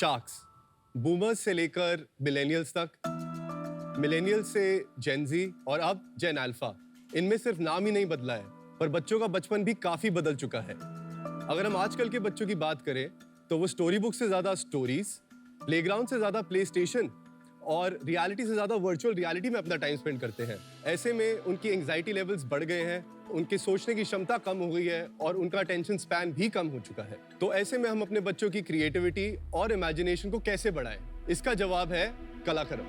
Sharks, boomers से लेकर millennials तक, मिलेनियल्स से जेन ज़ी और अब जेन अल्फा, इनमें सिर्फ नाम ही नहीं बदला है, पर बच्चों का बचपन भी काफी बदल चुका है। अगर हम आजकल के बच्चों की बात करें तो वो स्टोरी बुक से ज्यादा स्टोरीज, प्लेग्राउंड से ज्यादा प्ले स्टेशन और रियलिटी से ज्यादा वर्चुअल रियलिटी में अपना टाइम स्पेंड करते हैं। ऐसे में उनकी एंग्जाइटी लेवल्स बढ़ गए हैं, उनके सोचने की क्षमता कम हो गई है और उनका अटेंशन स्पैन भी कम हो चुका है। तो ऐसे में हम अपने बच्चों की क्रिएटिविटी और इमेजिनेशन को कैसे बढ़ाएं? इसका जवाब है कलाकरम।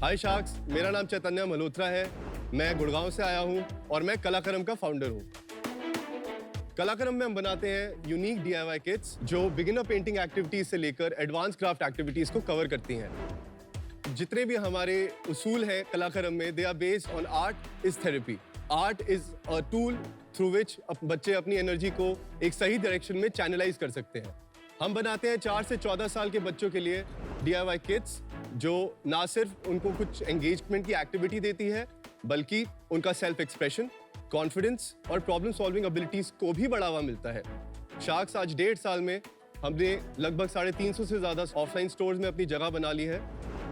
हाय शार्क्स, मेरा नाम चैतन्य मल्होत्रा है, मैं गुड़गांव से आया हूं और मैं कलाकरम का फाउंडर हूं। कलाकरम में हम बनाते हैं यूनिक DIY किट्स जो बिगिनर पेंटिंग एक्टिविटीज से लेकर एडवांस क्राफ्ट एक्टिविटीज को कवर करती हैं। जितने भी हमारे उसूल हैं कलाकरम में, they are based on art is therapy. Art is a tool through which बच्चे अपनी एनर्जी को एक सही डायरेक्शन में चैनलाइज कर सकते हैं। हम बनाते हैं 4 से 14 साल के बच्चों के लिए DIY किट्स जो ना सिर्फ उनको कुछ एंगेजमेंट की एक्टिविटी देती है, बल्कि उनका सेल्फ एक्सप्रेशन, कॉन्फिडेंस और प्रॉब्लम सॉल्विंग एबिलिटीज को भी बढ़ावा मिलता है। शार्क्स आज 1.5 साल में हमने लगभग 350 से ज्यादा ऑफलाइन स्टोर्स में अपनी जगह बना ली है।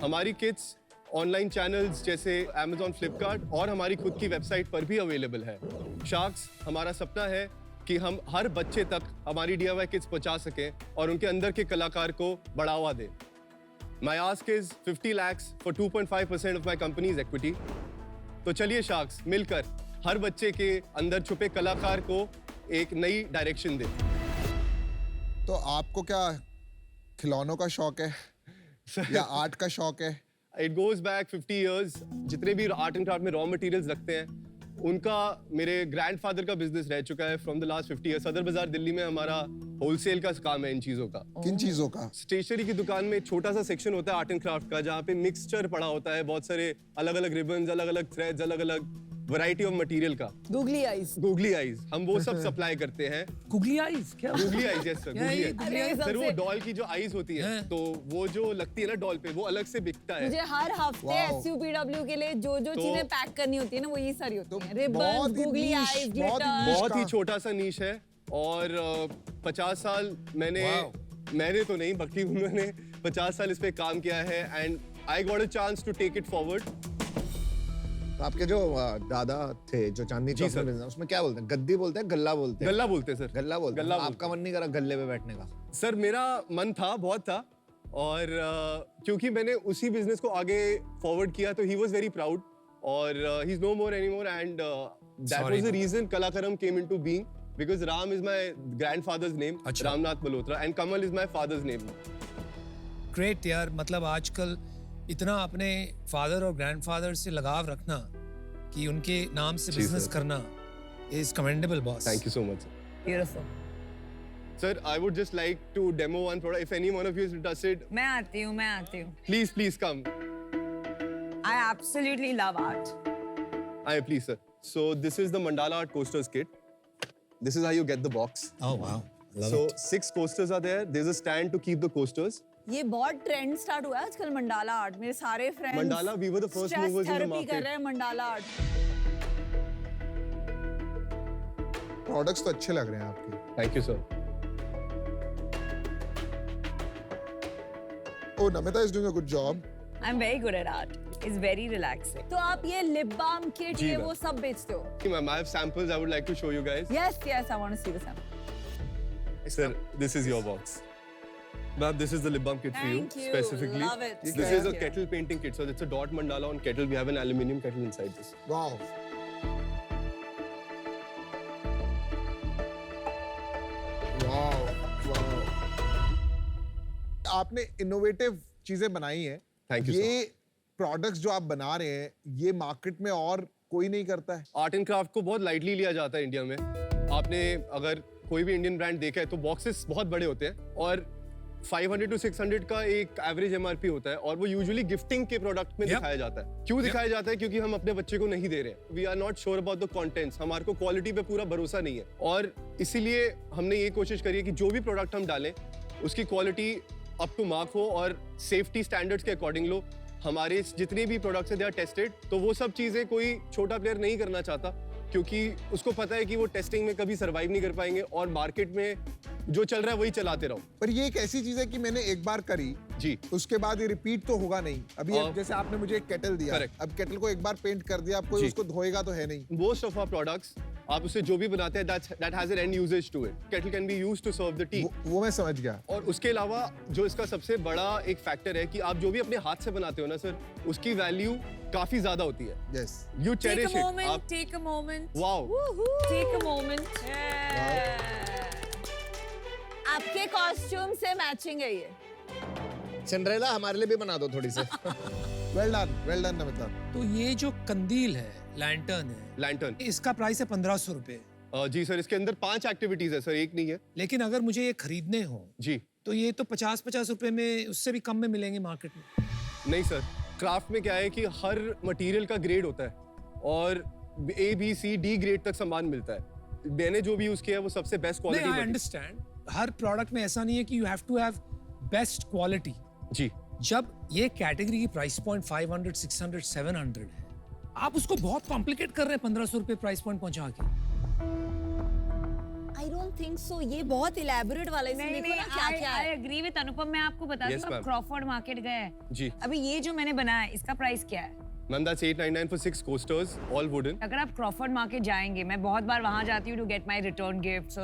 हमारी किट्स ऑनलाइन चैनल्स जैसे Amazon, फ्लिपकार्ट और हमारी खुद की वेबसाइट पर भी अवेलेबल है। शार्क्स, हमारा सपना है कि हम हर बच्चे तक हमारी DIY किट्स पहुंचा सकें और उनके अंदर के कलाकार को बढ़ावा दें। My ask is 50 lakhs for 2.5% of my company's equity. तो चलिए शार्क्स, मिलकर हर बच्चे के अंदर छुपे कलाकार को एक नई डायरेक्शन दें। तो आपको क्या खिलौनों का शौक है या आर्ट का शौक है? It goes back 50 years. जितने भी आर्ट एंड क्राफ्ट में रॉ मटेरियल्स लगते हैं, उनका मेरे ग्रैंडफादर का बिजनेस रह चुका है फ्रॉम द लास्ट 50 years। सदर बाजार दिल्ली में हमारा होलसेल का काम है इन चीजों का। किन चीजों का? स्टेशनरी की दुकान में छोटा सा सेक्शन होता है आर्ट एंड क्राफ्ट का, जहाँ पे मिक्सचर पड़ा होता है, बहुत सारे अलग अलग रिबन्स, अलग अलग थ्रेड्स, अलग अलग वैरायटी ऑफ मटेरियल का। गूगली आईज, गूगली आईज हम वो सब सप्लाई करते हैं। गूगली आईज क्या? Googly eyes, yes sir, googly eyes. Sir वो डॉल की जो आईज होती है, हैं? तो वो जो लगती है ना डॉल पे, वो अलग से बिकता है। मुझे हर हफ्ते SUPW के लिए जो चीजें पैक करनी होती है ना, वो ये सारी होती हैं। Ribbon, googly eyes, glitter. बहुत ही छोटा सा नीश है और 50 साल मैंने तो नहीं, बल्कि उन्होंने 50 साल इस पे काम किया है and I got a chance to take it forward. आपके जो दादा थे जो चांदनी चौक में बिजनेस, उसमें क्या बोलते हैं? गद्दी बोलते हैं, गल्ला बोलते हैं? गल्ला बोलते हैं सर। गल्ला बोलते हैं। आपका मन नहीं करा गल्ले पे बैठने का? सर मेरा मन था, बहुत था, और क्योंकि मैंने उसी बिजनेस को आगे फॉरवर्ड किया तो ही वाज वेरी प्राउड और he is no more anymore and that was the reason Kalakaram came into being, because Ram is my grandfather's name, Ramnath Malhotra, and Kamal is my father's name. Great यार, मतलब आजकल इतना अपने फादर और ग्रैंडफादर से लगाव रखना कि उनके नाम से बिजनेस करना is commendable boss. Thank you so much. Beautiful sir, I would just like to demo one product. If any one of you is interested, मैं आती हूँ। please come. I absolutely love art. Please sir. So this is the Mandala Art Coasters kit. This is how you get the box. Oh wow, love So it. 6 coasters are there. There's a stand to keep the coasters. ये बहुत trend start हुआ है आजकल mandala art. मेरे सारे friends Mandala, we were the first movers in the therapy market. कर रहे हैं मंडाला आर्ट। प्रोडक्ट्स तो अच्छे लग रहे हैं आपके। Thank you sir. Oh, Namita is doing a good job. I'm very good at art. It's very relaxing. तो आप ये लिप बाम किट, जी ये मैम। वो सब बेचते हो? Ma'am, I have samples I would like to show you guys. Yes, I want to see the sample. Sir, this is your box. Ma'am, this is the lip balm kit for you Thank you. specifically. Love it. This Thank is a you. kettle painting kit. So it's a dot mandala on kettle. We have an aluminium kettle inside this. Wow. Wow. आपने innovative चीजें बनाई हैं। Thank you, ये products जो आप बना रहे हैं, ये मार्केट में और कोई नहीं करता है। आर्ट एंड क्राफ्ट को बहुत लाइटली लिया जाता है इंडिया में। आपने अगर कोई भी इंडियन ब्रांड देखा है तो बॉक्सेस बहुत बड़े होते हैं और 500 to 600 का एक एवरेज MRP होता है और वो यूजुअली गिफ्टिंग के प्रोडक्ट में दिखाया जाता है। क्यों दिखाया जाता है? क्योंकि हम अपने बच्चे को नहीं दे रहे हैं। We are not sure about the contents. हमारे को क्वालिटी पे पूरा भरोसा नहीं है और इसीलिए हमने ये कोशिश करी है कि जो भी प्रोडक्ट हम डालें उसकी क्वालिटी अप टू मार्क हो और सेफ्टी स्टैंडर्ड्स के अकॉर्डिंग लो। हमारे जितने भी प्रोडक्ट्स हैं दे आर टेस्टेड, तो वो सब चीजें कोई छोटा प्लेयर नहीं करना चाहता क्योंकि उसको पता है कि वो टेस्टिंग में कभी सर्वाइव नहीं कर पाएंगे और मार्केट में जो चल रहा है वही चलाते रहो। पर ये एक ऐसी चीज है कि मैंने एक बार करी, जी उसके बाद ये रिपीट तो होगा नहीं। अभी और- जैसे आपने मुझे एक केटल दिया, Correct. अब केटल को एक बार पेंट कर दिया, अब कोई जी। उसको धोएगा तो है नहीं। मोस्ट ऑफ आवर प्रोडक्ट्स आप उससे जो भी बनाते हैं that has an end uses to it. Kettle can be used to serve the tea. वो मैं समझ गया। और उसके अलावा जो इसका सबसे बड़ा एक फैक्टर है कि आप जो भी अपने हाथ से बनाते हो ना सर, उसकी वैल्यू काफी ज्यादा होती है। Yes. You Take cherish a it. moment. आप Take a moment. Wow, Take a moment. आपके कॉस्ट्यूम से मैचिंग है ये। सिंड्रेला हमारे लिए भी बना दो थोड़ी सी। Well done Namita. तो ये जो कंदील है, लैंटर्न है, लैंटर्न। इसका प्राइस है 1500 रुपए। जी सर, इसके अंदर 5 एक्टिविटीज है सर, एक नहीं है। लेकिन अगर मुझे ये खरीदने हो जी तो ये तो 50-50 रुपए में, उससे भी कम में मिलेंगे मार्केट में। नहीं सर, क्राफ्ट में क्या है कि हर मटेरियल का ग्रेड होता है और A, B, C, D grade तक सामान मिलता है। मैंने जो भी यूज किया है वो सबसे बेस्ट नहीं, आई क्वालिटी। अंडरस्टैंड। हर प्रोडक्ट में ऐसा नहीं है कि you have to have best quality. जी जब ये कैटेगरी की प्राइस पॉइंट 500, 600, 700 है, आप उसको बहुत कॉम्प्लिकेट कर रहे हैं 1500 रुपए प्राइस पॉइंट पहुंचा के। आई डोंट थिंक सो, ये बहुत इलेबोरेट वाला है। इसमें नहीं देखो नहीं, ना क्या क्या I है। agree with अनुपम। मैं आपको बता Yes, दूं, ma'am. क्रॉफर्ड मार्केट गए हैं। जी अभी ये जो मैंने बनाया है, इसका प्राइस क्या है? Ma'am, that's 899 for 6 coasters, all wooden. अगर आप क्रॉफर्ड मार्केट जाएंगे, मैं बहुत बार वहां जाती हूँ to get my return gifts,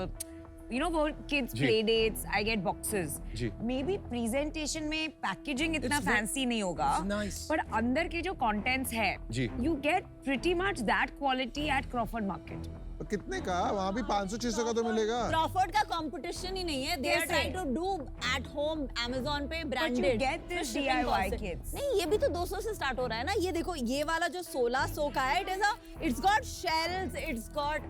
you know, for kids जी। Play dates I get boxes. जी। मे बी प्रेजेंटेशन में पैकेजिंग इतना It's very- फैंसी नहीं होगा, It's nice. पर अंदर के जो कंटेंट्स है, जी। You get pretty much that quality at Crawford market. तो कितने का? वहाँ भी 500-600 का तो मिलेगा। क्रॉफर्ड का कंपटीशन ही नहीं है। दे आर कैसे? Trying to do at home Amazon पे you branded. get this DIY kits. नहीं, ये भी तो 200 से स्टार्ट हो रहा है ना। ये देखो, ये वाला जो 1600 का है, it's got shells, it's got,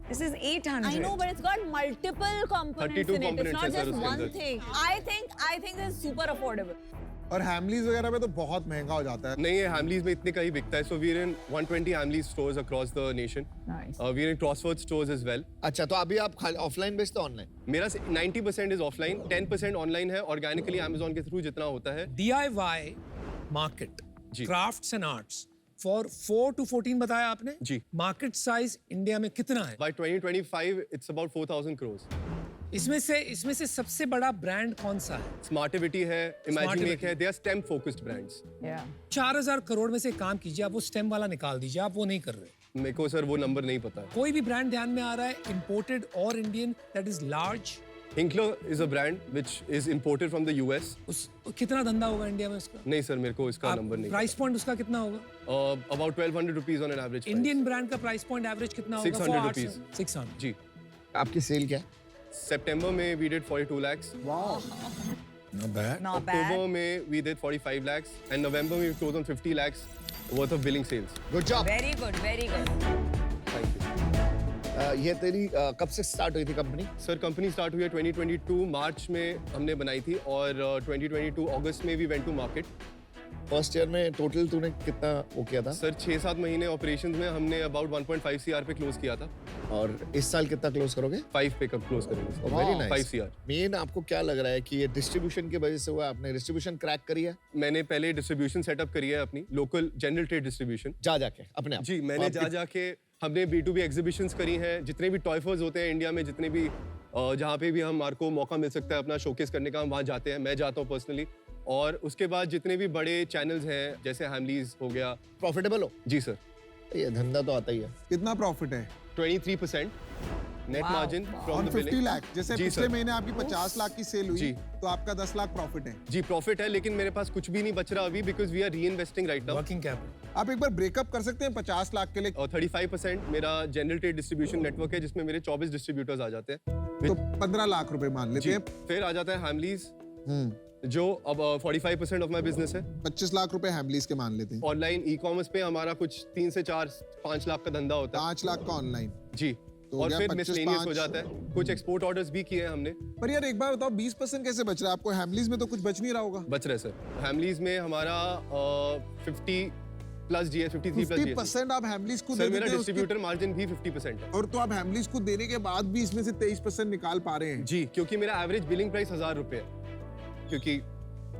This is 800. I know, but it's got multiple components 32 in it. It's components not है सर just उसके one अंदर। thing. I think this is super affordable. और हैमलीज वगैरह में तो बहुत महंगा हो जाता है। नहीं, ये हैमलीज में इतने का ही बिकता है। So we are in 120 Hamleys stores across the nation. Nice. We are in Crossword stores as well. अच्छा, तो अभी आप ऑफलाइन बेचते हो ऑनलाइन? मेरा 90% इज ऑफलाइन, 10% ऑनलाइन है, ऑर्गेनिकली Amazon के थ्रू जितना होता है। DIY मार्केट, जी। Crafts and arts for 4 to 14 बताया आपने। जी। मार्केट साइज इंडिया में कितना है? By 2025 it's about 4,000 crores। इसमें से सबसे बड़ा ब्रांड कौन सा है? स्मार्टिविटी है, इमेजिन Smartivity। है, they are STEM focused brands. Yeah. 4000 crore में से काम कीजिए, आप वो स्टेम वाला निकाल दीजिए, आप वो नहीं कर रहे। मेरे को सर वो नंबर नहीं पता। कोई भी ब्रांड ध्यान में आ रहा है इंपोर्टेड और Indian that is large? Hinkler is a brand which is imported from the US। उस कितना धंधा होगा इंडिया में उसका? नहीं सर, मेरे को इसका नंबर नहीं प्राइस पॉइंट उसका कितना होगा? पता। About 1,200 rupees on an average price। Indian brand का प्राइस पॉइंट एवरेज कितना होगा? 600 rupees। 600। जी। आपकी सेल क्या है? सितंबर में we did 42 lakhs। Not bad. Not October bad. में we did 45 lakhs and November में we closed on 50 lakhs worth of billing sales। Good job. Very good, very good. Thank you। ये तेरी कब से स्टार्ट हुई थी कंपनी? सर, कंपनी स्टार्ट हुई है 2022 मार्च में हमने बनाई थी और 2022 अगस्त में we went to market. First year में टोटल तूने कितना वो किया था? सर 6-7 महीने ऑपरेशंस में हमने अबाउट 1.5 CR पे क्लोज किया था। और इस साल कितना क्लोज करोगे? 5 पे कब क्लोज करेंगे? Very 5 nice. CR। मेन आपको क्या लग रहा है कि ये डिस्ट्रीब्यूशन की वजह से हुआ? आपने डिस्ट्रीब्यूशन क्रैक करी है मैंने पहले डिस्ट्रीब्यूशन सेटअप करी है अपनी लोकल जनरल ट्रेड डिस्ट्रीब्यूशन। जा जाके अपने आप? जी, मैंने आपकी- जा जाके हमने B2B एग्जीबिशंस करी हैं। जितने भी टॉय फेयर्स होते हैं इंडिया में, जितने भी जहाँ पे भी हमारे को मौका मिल सकता है अपना शोकेस करने का, हम वहाँ जाते हैं। मैं जाता हूँ पर्सनली। और उसके बाद जितने भी बड़े चैनल्स हैं जैसे हैमलीज हो गया। प्रॉफिटेबल हो? जी सर। ये धंधा तो आता ही है। कितना प्रॉफिट है? 23% net margin from on the 50 billing. Lakh. जैसे जी, पिछले सर। महीने आपकी 50 लाख की सेल हुई, जी। तो आपका 10 लाख प्रॉफिट है। जी, प्रॉफिट है, लेकिन मेरे पास कुछ भी नहीं बच रहा अभी बिकॉज वी आर री investing right now. Working capital. आप एक बार ब्रेकअप कर सकते हैं 50 लाख के लिए? और 35% मेरा जनरल ट्रेड डिस्ट्रीब्यूशन नेटवर्क है जिसमें मेरे 24 डिस्ट्रीब्यूटर्स आ जाते हैं। तो 15 लाख रुपए मान लेते जी, हैं। फिर आ जाता है हैमलीज हम्म, जो अब 45% ऑफ माय बिजनेस है। 25 लाख रुपए हैमलीज के मान लेते हैं। ऑनलाइन ई कॉमर्स पे हमारा कुछ 3 से 4-5 लाख का धंधा होता 5 लाख का ऑनलाइन। है। जी, तो हो और गया फिर 25, मिसलेनियस हो 5। जाता है। कुछ एक्सपोर्ट ऑर्डर्स भी किए हैं हमने। पर यार एक बार बताओ, 20% कैसे बच रहा है आपको? हैमलीज में तो कुछ बच नहीं रहा होगा। बच रहे सर। हैमलीज में हमारा 50 प्लस GST, 53 प्लस GST। 50% आप हैमलीज को दे सर, मेरा देते हैं उसके- डिस्ट्रीब्यूटर मार्जिन भी 50% है। और तो आप हैमलीज को देने के बाद भी इसमें से 23% निकाल पा रहे हैं। जी, क्योंकि मेरा एवरेज बिलिंग प्राइस 1000 रुपए है, क्योंकि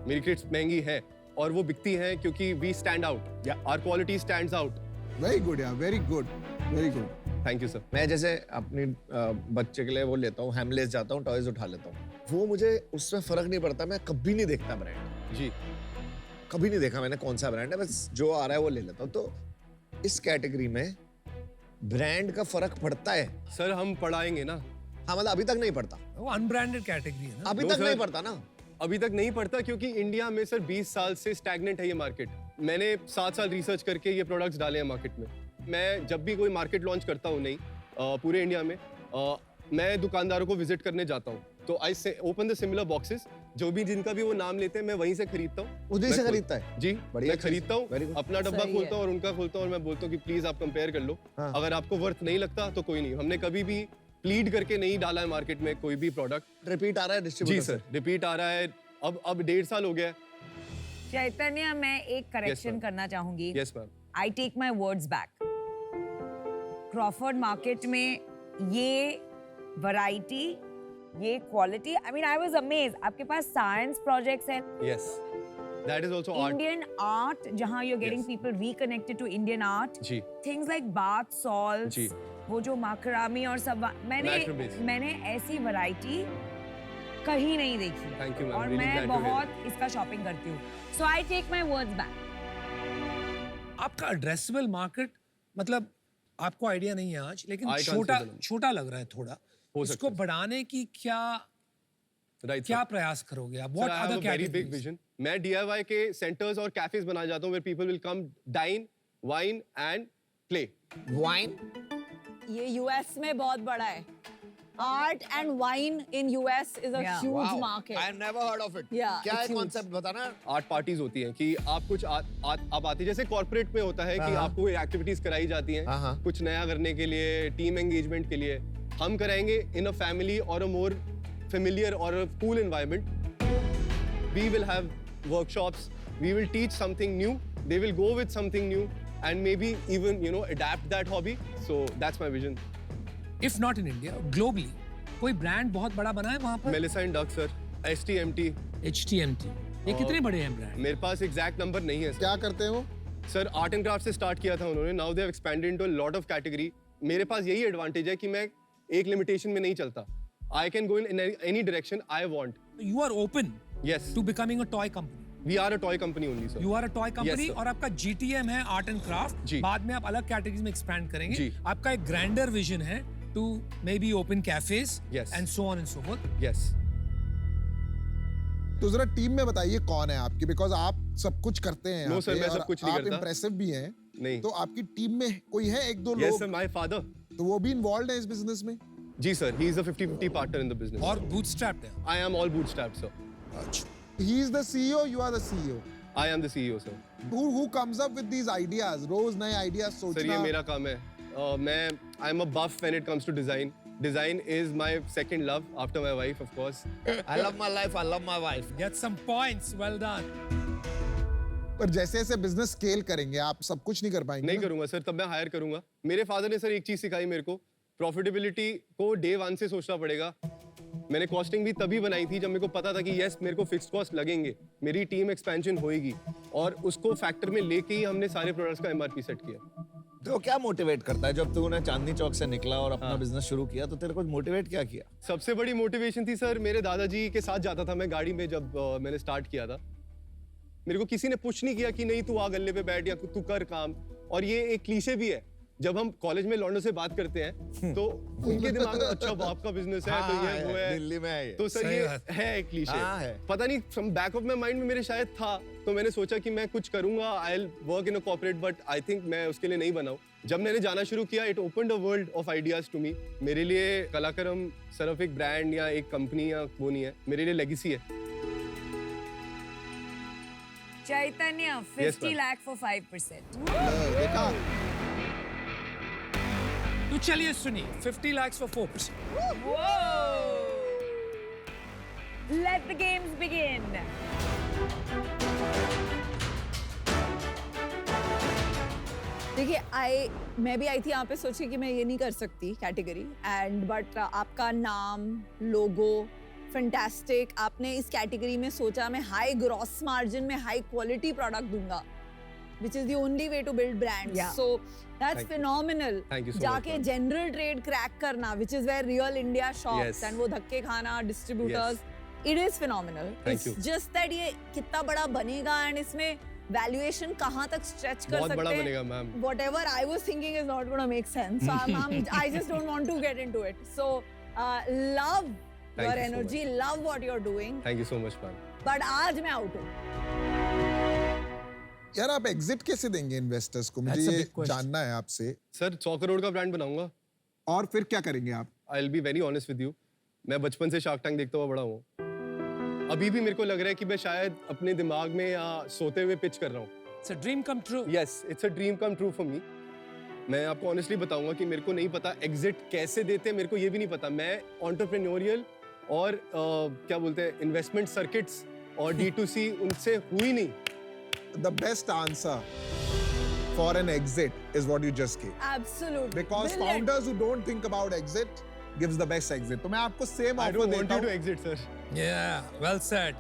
मेरी किट्स महंगी है और वो बिकती हैं क्योंकि we stand out, our quality stands out. Very good यार, very good, very good. Thank you sir. मैं जैसे अपनी बच्चे के लिए वो लेता हूँ, हेमलेस जाता हूँ, टॉयज उठा लेता हूँ, वो मुझे उसमें फर्क नहीं पड़ता। मैं कभी नहीं देखता ब्रांड, जी कभी नहीं देखा मैंने कौन सा ब्रांड है, बस जो आ रहा है वो ले लेता हूँ। तो इस कैटेगरी में ब्रांड का फर्क पड़ता है? सर, हम पढ़ाएंगे ना। हाँ, मतलब अभी तक नहीं पड़ता। वो अनब्रांडेड कैटेगरी है ना। अभी No, तक sir. नहीं पड़ता ना। अभी तक नहीं पड़ता क्योंकि इंडिया में सर 20 साल से स्टैग्नेंट है ये मार्केट। मैंने 7 साल रिसर्च करके ये प्रोडक्ट्स डाले हैं मार्केट में। मैं जब भी कोई मार्केट लॉन्च करता हूँ, नहीं पूरे इंडिया में, मैं दुकानदारों को विजिट करने जाता हूँ। तो आई से ओपन द सिमिलर बॉक्सेस, जो भी जिनका भी वो नाम लेते हैं मैं वहीं से खरीदता हूँ। उसी से मैं खरीदता है? जी, बढ़िया मैं चीज़ है। खरीदता Very हूँ, good. अपना डब्बा सही खोलता है। हूँ और उनका खोलता हूँ और मैं बोलता हूँ कि प्लीज आप कंपेयर कर लो। हाँ। अगर आपको वर्थ नहीं लगता तो कोई नहीं। हमने कभी भी प्लीड करके नहीं डाला है मार्केट में कोई भी प्रोडक्ट। रिपीट आ रहा है जी डिस्ट्रीब्यूटर सर, रिपीट आ रहा है। अब 1.5 साल हो गया है। चैतन्य, मैं एक करेक्शन ma'am. करना चाहूंगी। Yes ma'am. I take my words back. Crawford market में ये वैरायटी, ये quality, I mean I was amazed. आपके पास साइंस प्रोजेक्ट्स हैं, yes, that is also art. Indian art, जहां you are getting Yes. People reconnected to Indian art, जी things like bath salts, जी। वो जो माकरामी और सब, Natural base. मैंने ऐसी वैरायटी कहीं नहीं देखी। Thank you, ma'am. और Really मैं glad to hear बहुत इसका शॉपिंग करती हूँ। So I take my words back. आपका एड्रेसेबल मार्केट, मतलब आपको आइडिया नहीं है आज, लेकिन I can't छोटा say the number. छोटा लग रहा है थोड़ा। हो सकता इसको है। बढ़ाने की क्या राइट क्या प्रयास करोगे आप? What other very big categories? Vision. मैं DIY के सेंटर्स और कैफेज बनाना चाहता हूँ, where people will come, dine, wine and play. Wine. ये यूएस में बहुत बड़ा है। Art and wine in US is a Yeah. Huge market. I have never heard of it. Yeah, क्या है it's huge. कॉन्सेप्ट बताना? आर्ट पार्टीज होती हैं कि आप कुछ आप आते, जैसे कॉर्पोरेट में होता है कि हाँ। आपको एक्टिविटीज कराई जाती हैं हाँ, हाँ। कुछ नया करने के लिए, टीम एंगेजमेंट के लिए। हम कराएंगे इन अ फैमिली और अ मोर familiar or a cool environment. We will have workshops, we will teach something new, they will go with something new and maybe even adapt that hobby. So that's my vision. If not in India, globally कोई brand बहुत बड़ा बना है वहां पर? Melissa and Duck sir, STMT। HTMT, ये कितने बड़े हैं ब्रांड? मेरे पास एग्जैक्ट नंबर नहीं है क्या करते हो? सर। आर्ट एंड क्राफ्ट से स्टार्ट किया था उन्होंने, now they have expanded into a lot of category. मेरे पास यही एडवांटेज है कि मैं एक लिमिटेशन में नहीं चलता। I can go in any direction I want. You are open Yes, to becoming a toy company. we are a toy company only, sir. You are a toy company sir. और आपका GTM है art and craft. जी। बाद में आप अलग categories में expand करेंगे। जी। आपका एक ग्रैंडर विजन है to maybe open cafes Yes. And so on and so forth. Yes. तो जरा टीम में बताइए कौन है आपकी, बिकॉज आप सब कुछ करते हैं। No, यहाँ sir, पे मैं सब और कुछ नहीं आप करता। इम्प्रेसिव भी हैं। नहीं। तो आपकी टीम में कोई है, एक दो Yes, लोग, sir, my father. तो वो भी इन्वॉल्व है इस बिजनेस में? जी sir, he is a 50-50 partner in the business. और बूटस्ट्रैप्ड है। I am all bootstrapped, sir. He is the CEO, you are the CEO। I am the CEO, sir. Who comes up with these ideas? रोज नए ideas sir, ये सोचना। मेरा काम है। I am a buff when it comes to design. Design is my second love after my wife, of course. I love my life, I love my wife. Get some points, well done. पर जैसे जैसे business scale करेंगे आप सब कुछ नहीं कर पाएंगे नहीं ना? करूंगा सर, तब मैं हायर करूंगा। मेरे फादर ने सर एक चीज सिखाई मेरे को, प्रॉफिटेबिलिटी को डे 1 से सोचना पड़ेगा। मैंने कॉस्टिंग भी तभी बनाई थी जब मेरे को पता था कि यस, मेरे को फिक्स्ड कॉस्ट लगेंगे, मेरी टीम एक्सपेंशन होएगी, और उसको फैक्टर में लेके ही हमने सारे प्रोडक्ट्स का MRP सेट किया। तो क्या मोटिवेट करता है? जब तूने चांदनी चौक से निकला और अपना बिजनेस शुरू किया, तो तेरे को मोटिवेट क्या किया? सबसे बड़ी मोटिवेशन थी सर, मेरे दादाजी के साथ जाता था मैं गाड़ी में जब मैंने स्टार्ट किया था। मेरे को किसी ने पुश नहीं किया कि नहीं तू आ गल्ले पे बैठ या तू कर काम। और ये एक क्लीशे भी है, जब हम कॉलेज में लौंडों से बात करते हैं तो उनके दिमाग में अच्छा बाप का बिजनेस है तो ये वो है। दिल्ली में है ये। तो सर सही ये बात। है एक क्लीशे। हाँ, है। पता नहीं, from back of my mind में मेरे शायद था, तो मैंने सोचा कि मैं कुछ करूंगा, I will work in a corporate, but I think मैं उसके लिए नहीं बना हूं। जब मैंने जाना शुरू किया, it opened a world of ideas to me. मेरे लिए कलाकरम सिर्फ एक ब्रांड या एक कंपनी या वो नहीं है, मेरे लिए लेगेसी है। चैतन्य, 50 ma'am. लाख फॉर 5%। देखा? तो चलिए सुनिए, 50 lakhs for 4%। Whoa! Let the games begin. देखिए, मैं भी आई थी यहाँ पे सोचे कि मैं ये नहीं कर सकती कैटेगरी, एंड बट आपका नाम, लोगो फैंटास्टिक। आपने इस कैटेगरी में सोचा मैं हाई ग्रॉस मार्जिन में हाई क्वालिटी प्रोडक्ट दूंगा, which is the only way to build brands. Yeah. So that's Thank you. phenomenal. Thank you so much, जाके ma'am. general trade crack करना, which is where real India shops Yes. and वो धक्के खाना distributors. It is phenomenal. Thank It's you. just that ये कितना बड़ा बनेगा and इसमें valuation कहाँ तक stretch कर बहुत बड़ा सकते हैं. बनेगा ma'am. Whatever I was thinking is not going to make sense. So I just don't want to get into it. So love Thank your you so energy, love what you're doing. Thank you so much ma'am. But आज मैं out हूँ. यार आप exit कैसे देंगे investors को? मुझे That's a ये big question. जानना है आपसे. सर 100 करोड़ का ब्रांड बनाऊंगा. और फिर क्या करेंगे आप? I'll be very honest with you. मैं बचपन से शार्क टैंक देखता हुआ बड़ा हूँ. अभी भी मेरे को लग रहा है कि मैं शायद अपने दिमाग में या सोते हुए पिच कर रहा हूँ. It's a dream come true. Yes, it's a dream come true for me. मैं आपको ऑनेस्टली बताऊंगा कि मेरे को नहीं पता एग्जिट कैसे देते हैं, मेरे को ये भी नहीं पता. मैं एंटरप्रेन्योरियल और क्या बोलते हैं इन्वेस्टमेंट सर्किट्स और D2C उनसे हुई नहीं. The best answer for an exit is what you just gave. Absolutely. Because Brilliant. founders who don't think about exit gives the best exit. तो मैं आपको same I offer don't want देता you to हूँ. exit, sir. Yeah, well said.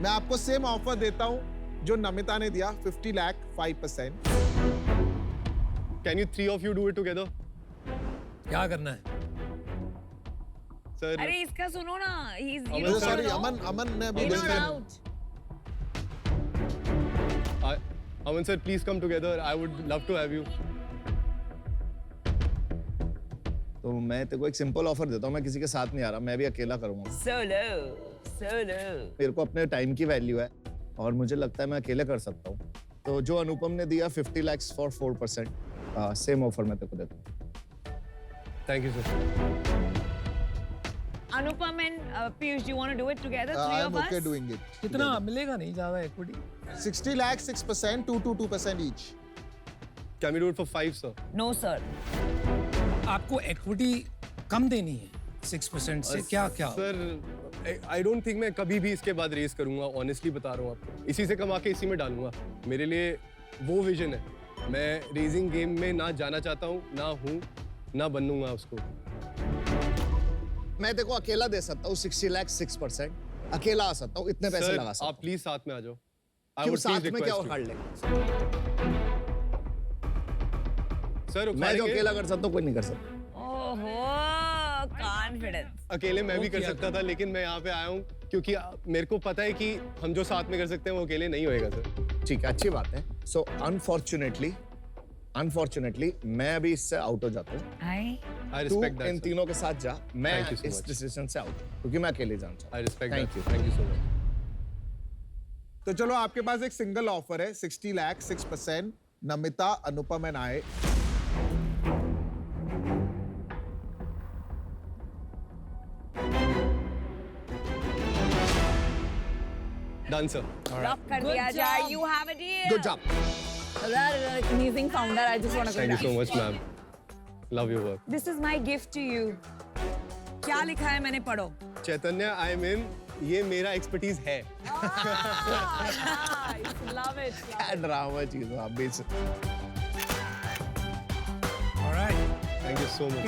मैं आपको same offer देता हूँ जो नमिता ने दिया 50 lakh 5%. Can you three of you do it together? क्या करना है? Sir, अरे इसका सुनो ना. He's you Aman don't sir, sorry know. अमन ने अभी You're बोल not दिया. out. Aman sir, please come together. I would love to have you. तो मैं तेरे को एक सिंपल ऑफर देता हूँ. मैं किसी के साथ नहीं आ रहा, मैं भी अकेला करूंगा. Solo. मेरे को अपने टाइम की वैल्यू है और मुझे लगता है मैं अकेले कर सकता हूँ. तो जो अनुपम ने दिया 50 lakhs for 4%, सेम ऑफर मैं तेरे को देता हूँ. Thank you, sir. Anupam and Piyush, do you want to do it together? Three I'm of okay us? doing it. कितना मिलेगा नहीं ज्यादा equity. 60 lakh 6%, 2% each. Can we do it for 5, sir? No, sir. आपको equity कम देनी है 6% से क्या क्या? सर आई डोंट थिंक मैं कभी भी इसके बाद रेस करूंगा. ऑनेस्टली बता रहा हूँ आपको. इसी से कमा के इसी में डालूंगा. मेरे लिए वो विजन है. मैं रेजिंग गेम में ना जाना चाहता हूँ, ना हूँ, ना बनूंगा उसको. मैं तेरे को अकेला दे सकता हूँ 60 lakhs 6%. अकेला आ सकता हूँ, इतने पैसे सर लगा सकता आप हूँ. प्लीज साथ में आ जाओ. I क्यों would please साथ में क्या request उखाड़ you. लेंगे? सर मैं जो उखाड़ेंगे. अकेला कर सकता हूँ कोई नहीं कर सकता. Oh, confidence. अकेले मैं भी कर किया सकता था, लेकिन मैं यहाँ पे आया हूँ क्योंकि मेरे को पता है कि हम जो साथ में कर सकते हैं वो अकेले नहीं होएगा सर. ठीक है, अच्छी बात है. सो अनफॉर्चुनेटली मैं अभी इससे आउट हो जाता हूँ. I. आई तू रिस्पेक्ट इन दैट. तीनों के साथ जा. मैं Thank you so इस much. डिसीजन से आउट क्योंकि मैं अकेले जाना चाहता आई हूँ. Respect Thank that. you. Thank you so much. तो चलो आपके पास एक सिंगल ऑफर है 60 lakh 6%. Namita, Anupam and I. Done sir. Lock कर Good दिया जाए. job. You have a deal. Good job. That amazing founder. I just want to thank you so much ma'am. Love your work. This is my gift to you. क्या लिखा है मैंने पढ़ो. चैतन्य I mean ये मेरा expertise है. Nice. Love it. क्या drama चीज हो आप भी. All right. Thank you so much.